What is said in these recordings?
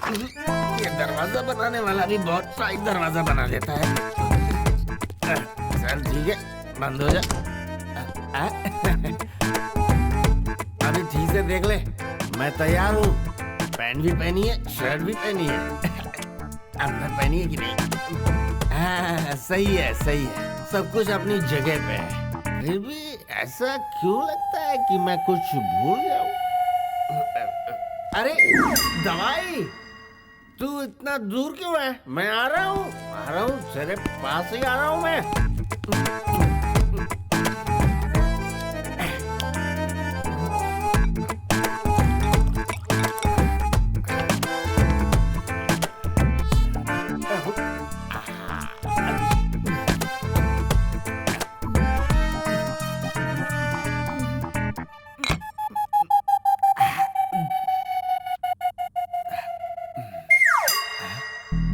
ये दरवाजा बनाने वाला भी बहुत सही दरवाजा बना देता है। चल ठीक है, बंद हो जा। अभी ठीक से देख ले, मैं तैयार हूँ। पैंट भी पहनी है, शर्ट भी पहनी है। अंदर पहनी है कि नहीं? हाँ, सही है, सही है, सब कुछ अपनी जगह पे है। फिर भी ऐसा क्यों लगता है कि मैं कुछ भूल गया हूँ? अरे दवाई, तू इतना दूर क्यों है? मैं आ रहा हूँ, तेरे पास ही आ रहा हूँ मैं।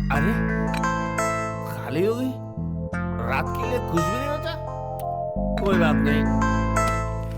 अरे खाली हो गई, रात के लिए कुछ भी नहीं बचा। कोई बात नहीं,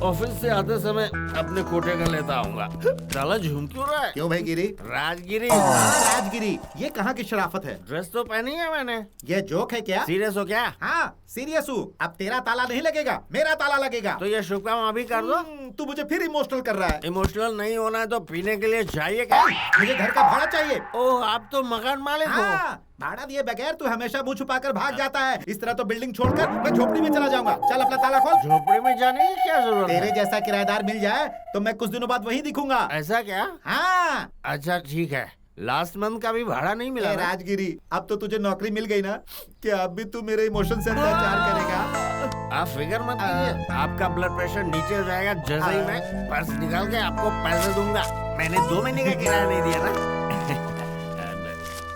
ऑफिस से आते समय अपने कोटे का लेता आऊंगा। साला झूम क्यों रहा है? क्यों भाई गिरी? राजगिरी। राजगिरी, ये कहाँ की शराफत है? ड्रेस तो पहनी है मैंने। ये जोक है क्या? सीरियस हो क्या? हाँ सीरियस हूँ। अब तेरा ताला नहीं लगेगा, मेरा ताला लगेगा। तो ये शुभ काम अभी कर दो। तू मुझे फिर इमोशनल कर रहा है। इमोशनल नहीं होना है तो पीने के लिए चाहिए क्या? मुझे घर का भाड़ा चाहिए। ओह, आप तो मकान मालिक हो। हाँ, भाड़ा दिए बगैर तू हमेशा मुंह छुपाकर भाग जाता है। इस तरह तो बिल्डिंग छोड़कर मैं झोपड़ी में चला जाऊंगा। चल अपना ताला खोल। झोपड़ी में जाने की क्या जरूरत है? तेरे जैसा किराएदार मिल जाए तो मैं कुछ दिनों बाद वहीं दिखूंगा। ऐसा क्या? हाँ। अच्छा ठीक है, लास्ट मंथ का भी भाड़ा नहीं मिला ना? राजगिरी, अब तो तुझे नौकरी मिल गई ना, क्या अब भी तू मेरे इमोशन से अत्याचार करेगा? आप फिक्र मत कीजिए, आपका ब्लड प्रेशर नीचे हो जाएगा जैसे ही मैं पर्स निकाल के आपको पैसे दूंगा। मैंने 2 महीने का किराया नहीं दिया ना।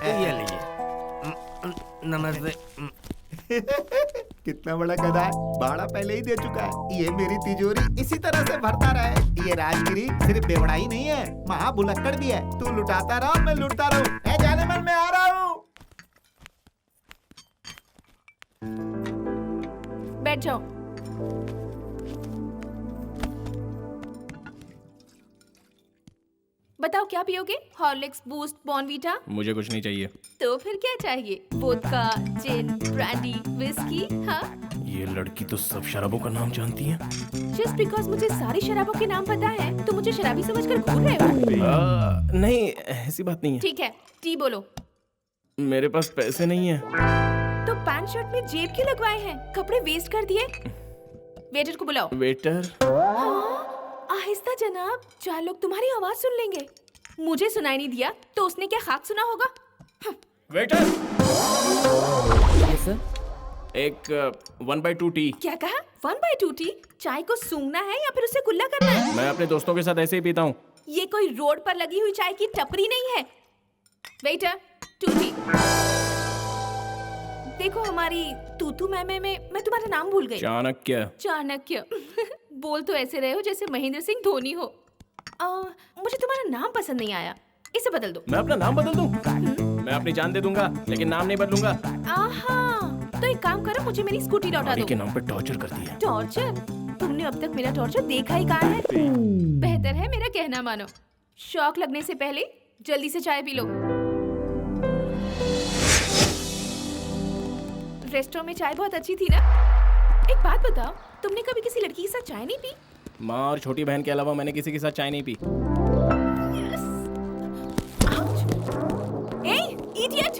ये लीजिए। नमस्ते। कितना बड़ा गधा है, भाड़ा पहले ही दे चुका है। ये मेरी तिजोरी इसी तरह से भरता रहे। ये राजगिरी सिर्फ बेवड़ा ही नहीं है, महाभुलक्कड़ भी है। तू लुटाता रहो, मैं लुटता रहूं। ए जाने मन, मैं आ रहा हूँ। बैठ जाओ। बताओ क्या पियोगे? Horlicks, boost, Bournvita? मुझे कुछ नहीं चाहिए। तो फिर क्या चाहिए? वोदका, जिन, ब्रांडी, विस्की? हाँ? ये लड़की तो सब शराबों का नाम जानती है। जस्ट बिकॉज मुझे सारी शराबों के नाम पता है तो मुझे शराबी समझकर घूर रहे हो? नहीं, ऐसी बात नहीं है। ठीक है, टी बोलो। मेरे पास पैसे नहीं है। तो पैंट शर्ट में जेब क्यों लगवाए हैं? कपड़े वेस्ट कर दिए। वेटर को बुलाओ। वेटर। आहिस्ता जनाब, 4 लोग तुम्हारी आवाज सुन लेंगे। मुझे सुनाई नहीं दिया तो उसने क्या खाक सुना होगा? वेटर। Yes sir. एक 1/2 टी। क्या कहा? 1/2 टी? चाय को सूंघना है या फिर उसे कुल्ला करना है? मैं अपने दोस्तों के साथ ऐसे ही पीता हूँ। ये कोई रोड पर लगी हुई चाय की टपरी नहीं है। Waiter, 2 T. देखो हमारी तूतू मैमे में मैं तुम्हारा नाम भूल गई। चाणक्य। चाणक्य। बोल तो ऐसे रहे हो जैसे महेंद्र सिंह धोनी हो। मुझे तुम्हारा नाम पसंद नहीं आया, इसे बदल दो। मैं अपना नाम बदल दूं? मैं अपनी जान दे दूंगा लेकिन नाम नहीं बदलूंगा। आहा, तो एक काम करो, मुझे मेरी स्कूटी लौटा दो। के नाम पे टॉर्चर करती है। टॉर्चर? तुमने अब तक मेरा टॉर्चर देखा ही कहाँ है? बेहतर है मेरा कहना मानो। शौक लगने से पहले जल्दी से चाय पी लो। रेस्टोरेंट में चाय बहुत अच्छी थी ना? एक बात बताओ, तुमने कभी किसी लड़की के साथ चाय नहीं पी? माँ और छोटी बहन के अलावा मैंने किसी के साथ चाय नहीं पी। ए, इडियट!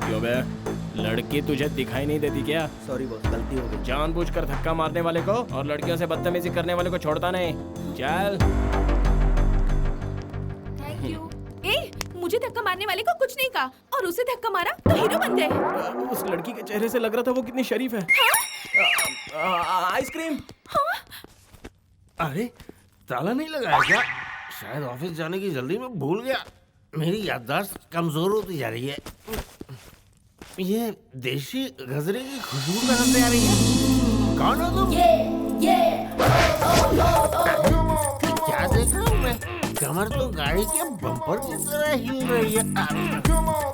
क्यों बे? लड़की तुझे दिखाई नहीं देती क्या? सॉरी बॉस, गलती हो गई। जानबूझकर धक्का मारने वाले को और लड़कियों से बदतमीजी करने वाले को छोड़ता नहीं। चल। Thank you. ए, मुझे धक्का मारने वाले को कुछ नहीं कहा और उसे धक्का मारा तो हीरो बन गए। उस लड़की के चेहरे से लग रहा था वो कितनी शरीफ है। आइसक्रीम। अरे ताला नहीं लगाया क्या? शायद ऑफिस जाने की जल्दी में भूल गया। मेरी याददाश्त कमजोर होती जा रही है। ये देशी गजरे की खुशबू कहाँ से आ रही है? कौन हो तुम? क्या देख रहा हूँ मैं? कमर तो गाड़ी के बम्पर की तरह हिल रही है।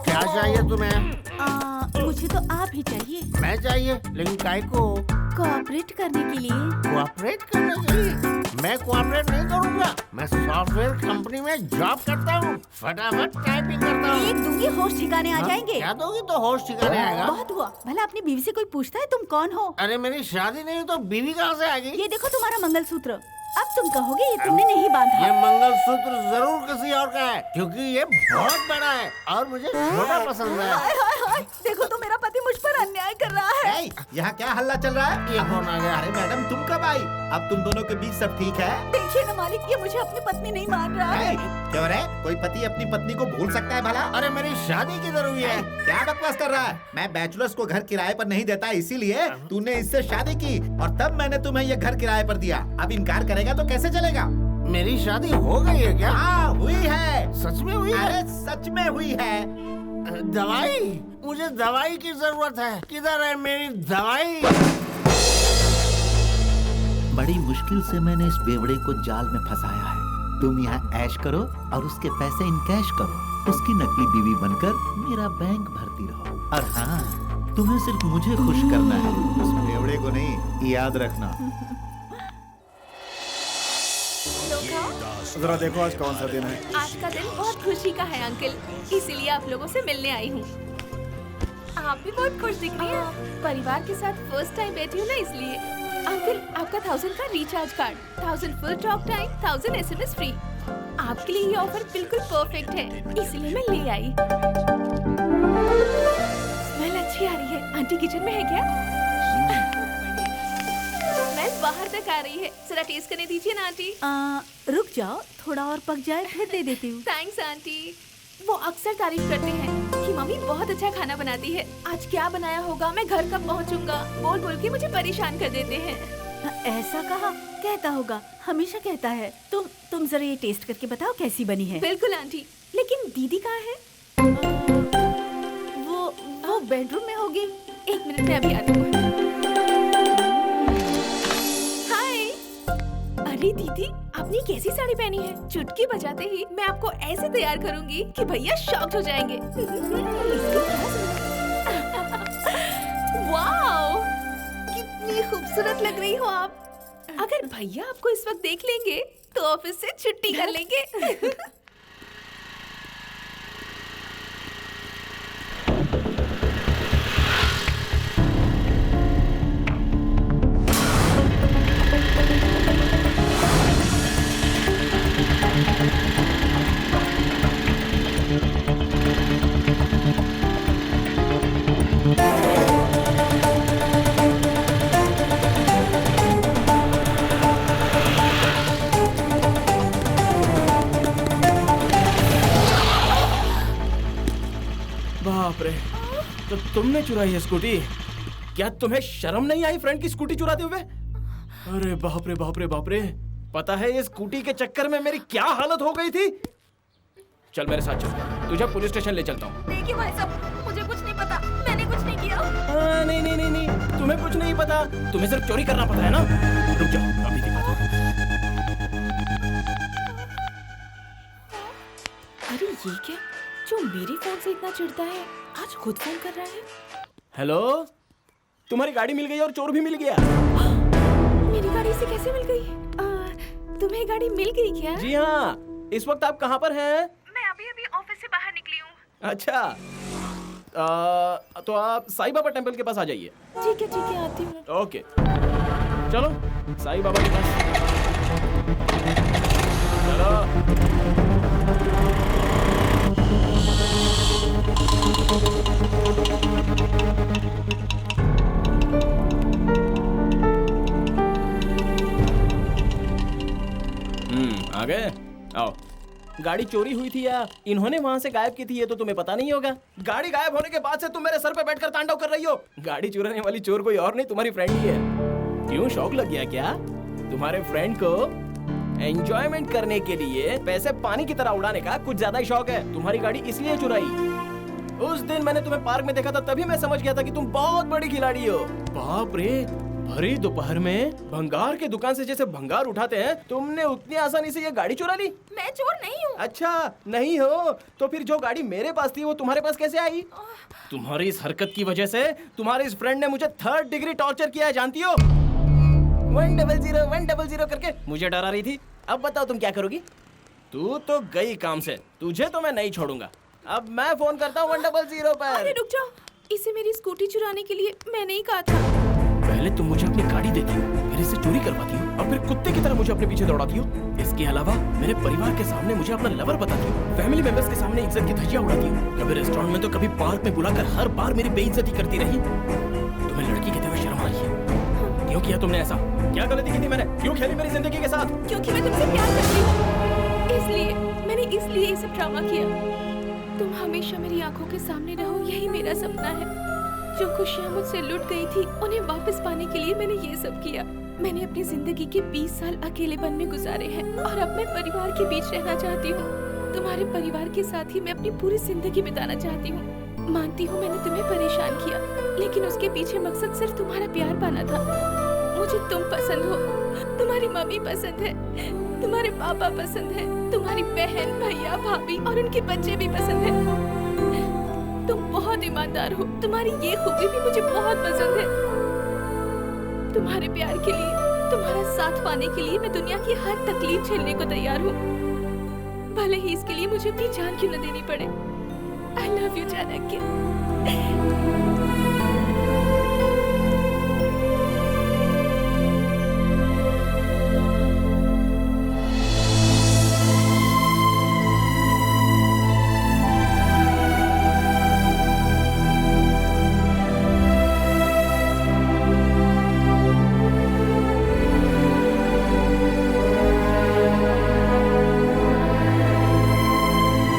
क्या चाहिए तुम्हें? मुझे तो आप ही चाहिए। मैं चाहिए, लेकिन काय को? कोऑपरेट करने के लिए। कोऑपरेट करने के लिए? मैं कोऑपरेट नहीं करूँगा। मैं सॉफ्टवेयर कंपनी में जॉब करता हूँ, फटाफट टाइपिंग करता हूँ। एक दूंगी होश ठिकाने आ जाएंगे। क्या दोगी तो होश ठिकाने आएगा। बहुत हुआ। भला अपनी बीवी से कोई पूछता है तुम कौन हो? अरे मेरी शादी नहीं तो बीवी कहाँ से आएगी? ये देखो तुम्हारा मंगलसूत्र। अब तुम कहोगे ये तुमने नहीं बांधा। ये मंगलसूत्र जरूर किसी और का है, क्योंकि ये बहुत बड़ा है और मुझे छोटा पसंद है। हाय हाय हाय, देखो तो मेरा पति मुझ पर अन्याय कर रहा है। यहाँ क्या हल्ला चल रहा है? ये कौन आ गया? अरे मैडम तुम कब आई? अब तुम दोनों के बीच सब ठीक है? देखिए ना मालिक, ये मुझे अपनी पत्नी नहीं मान रहा है। क्यों रे? कोई पति अपनी पत्नी को भूल सकता है भला? अरे मेरी शादी किधर हुई है? क्या बकवास कर रहा है? मैं बैचलर्स को घर किराए पर नहीं देता, इसीलिए तूने इससे शादी की और तब मैंने तुम्हें ये घर किराए पर दिया। अब इनकार करेगा तो कैसे चलेगा? मेरी शादी हो गई है क्या? हाँ हुई है। सच में हुई है? अरे सच में हुई है। दवाई? मुझे दवाई की जरूरत है। किधर है मेरी दवाई? बड़ी मुश्किल से मैंने इस बेवड़े को जाल में फंसाया है। तुम यहाँ ऐश करो और उसके पैसे इनकैश करो। उसकी नकली बीवी बनकर मेरा बैंक भरती रहो। और हाँ, तुम्हें सिर्फ मुझे खुश करना है, उस बेवड़े को नहीं, याद रखना। जरा देखो आज कौन सा दिन है। आज का दिन बहुत खुशी का है अंकल, इसीलिए आप लोगों से मिलने आई हूँ। आप भी बहुत खुश दिख रही हैं। परिवार के साथ फर्स्ट टाइम बैठी हूँ ना, इसलिए। अंकल, आपका 1000 का recharge card, 1000 full talk time, 1000 SMS free. आपके लिए ये ऑफर बिल्कुल परफेक्ट है, इसलिए मैं ले आई। स्मेल अच्छी आ रही है। आंटी किचन में है क्या? स्मेल बाहर तक आ रही है। जरा टेस्ट करने दीजिए ना आंटी। रुक जाओ, थोड़ा और पक जाए फिर दे देती हूँ। Thanks aunty. वो अक्सर तारीफ करते हैं कि मम्मी बहुत अच्छा खाना बनाती है। आज क्या बनाया होगा, मैं घर कब पहुंचूंगा, बोल बोल के मुझे परेशान कर देते हैं। ऐसा कहा? कहता होगा, हमेशा कहता है। तुम जरा ये टेस्ट करके बताओ कैसी बनी है। बिल्कुल आंटी, लेकिन दीदी कहाँ है? वो बेडरूम में होगी। 1 मिनट में अभी आती हूँ। हाय। अरे दीदी, आपने कैसी साड़ी पहनी है? चुटकी बजाते ही मैं आपको ऐसे तैयार करूंगी कि भैया शॉक्ड हो जाएंगे। वाओ, कितनी खूबसूरत लग रही हो आप। अगर भैया आपको इस वक्त देख लेंगे तो ऑफिस से छुट्टी कर लेंगे। बाप रे, तो तुमने चुराई है स्कूटी? क्या तुम्हें शर्म नहीं आई फ्रेंड की स्कूटी चुराते हुए? अरे बाप रे बाप रे बाप रे, पता है ये स्कूटी के चक्कर में मेरी क्या हालत हो गई थी। चल मेरे साथ चल, तुझे पुलिस स्टेशन ले चलता हूँ। देखिए भाई साहब, मुझे कुछ नहीं पता, मैंने कुछ नहीं किया। नहीं नहीं नहीं नहीं, तुम्हें कुछ नहीं पता, तुम्हें सिर्फ चोरी करना पता है ना। रुक जाओ, अभी दिखाता हूँ। अरे ये क्या, जो मेरे फोन से इतना चिढ़ता है आज खुद फोन कर रहा है। हेलो, तुम्हारी गाड़ी मिल गई और चोर भी मिल गया। मेरी गाड़ी से कैसे मिल गई? तुम्हें गाड़ी मिल गई क्या? जी हाँ, इस वक्त आप कहाँ पर हैं? मैं अभी अभी ऑफिस से बाहर निकली हूँ। अच्छा, तो आप साईं बाबा टेम्पल के पास आ जाइए। ठीक है आती हूँ। ओके, चलो साईं बाबा के पास चलो। आ गए? आओ। गाड़ी चोरी हुई थी या इन्होंने वहां से गायब की थी ये तो तुम्हें पता नहीं होगा। गाड़ी गायब होने के बाद से तुम मेरे सर पे बैठकर तांडव कर रही हो। गाड़ी चुराने वाली चोर कोई और नहीं, तुम्हारी फ्रेंड ही है। क्यों, शौक लग गया क्या? तुम्हारे फ्रेंड को एंजॉयमेंट करने के लिए पैसे पानी की तरह उड़ाने का कुछ ज्यादा ही शौक है। तुम्हारी गाड़ी इसलिए चुराई। उस दिन मैंने तुम्हें पार्क में देखा था, तभी मैं समझ गया था कि तुम बहुत बड़ी खिलाड़ी हो। बाप रे, भरी दोपहर में भंगार के दुकान से जैसे भंगार उठाते हैं, तुमने उतनी आसानी से ये गाड़ी चुरा ली? मैं चोर नहीं हूँ। अच्छा नहीं हो तो फिर जो गाड़ी मेरे पास थी वो तुम्हारे पास कैसे आई? तुम्हारी इस हरकत की वजह से तुम्हारे इस फ्रेंड ने मुझे 3rd डिग्री टॉर्चर किया है, जानती हो? 100 करके मुझे डरा रही थी। अब बताओ तुम क्या करोगी? तू तो गई काम से, तुझे तो मैं नहीं छोड़ूंगा। अब मैं फोन करता हूँ 100 पर। अरे रुक जाओ, इसे मेरी स्कूटी चुराने के लिए मैंने ही कहा था। पहले तुम मुझे अपनी गाड़ी देती हो, फिर इसे चोरी करवाती हो और फिर कुत्ते की तरह मुझे अपने पीछे दौड़ाती हो। इसके अलावा मेरे परिवार के सामने मुझे अपना लवर बताती हो, फैमिली मेंबर्स के सामने इज्जत की धज्जियां उड़ाती हो। कभी रेस्टोरेंट में तो कभी पार्क में बुलाकर हर बार मेरी बेइज्जती करती रही। तुम्हें लड़की कहते हुए शर्म आ रही है? क्यों किया तुमने ऐसा? क्या गलती की थी मैंने? क्यों खेली मेरी जिंदगी के साथ? क्योंकि मैं तुमसे प्यार करती हूँ, मैंने इसलिए ये सब ड्रामा किया। तुम हमेशा मेरी आंखों के सामने रहो, यही मेरा सपना है। जो खुशियाँ मुझसे लुट गई थी उन्हें वापस पाने के लिए मैंने ये सब किया। मैंने अपनी जिंदगी के 20 साल अकेलेपन में गुजारे हैं और अब मैं परिवार के बीच रहना चाहती हूँ। तुम्हारे परिवार के साथ ही मैं अपनी पूरी जिंदगी बिताना चाहती हूँ। मानती हूँ मैंने तुम्हें परेशान किया, लेकिन उसके पीछे मकसद सिर्फ तुम्हारा प्यार पाना था। मुझे तुम पसंद हो, तुम्हारी मम्मी पसंद है, तुम्हारे पापा पसंद है, तुम्हारी बहन, भैया, भाभी और उनके बच्चे भी पसंद है। तुम बहुत ईमानदार हो, तुम्हारी ये खूबी भी मुझे बहुत पसंद है। तुम्हारे प्यार के लिए, तुम्हारा साथ पाने के लिए मैं दुनिया की हर तकलीफ झेलने को तैयार हूँ, भले ही इसके लिए मुझे अपनी जान क्यों न देनी पड़े। I love you, Chanakya.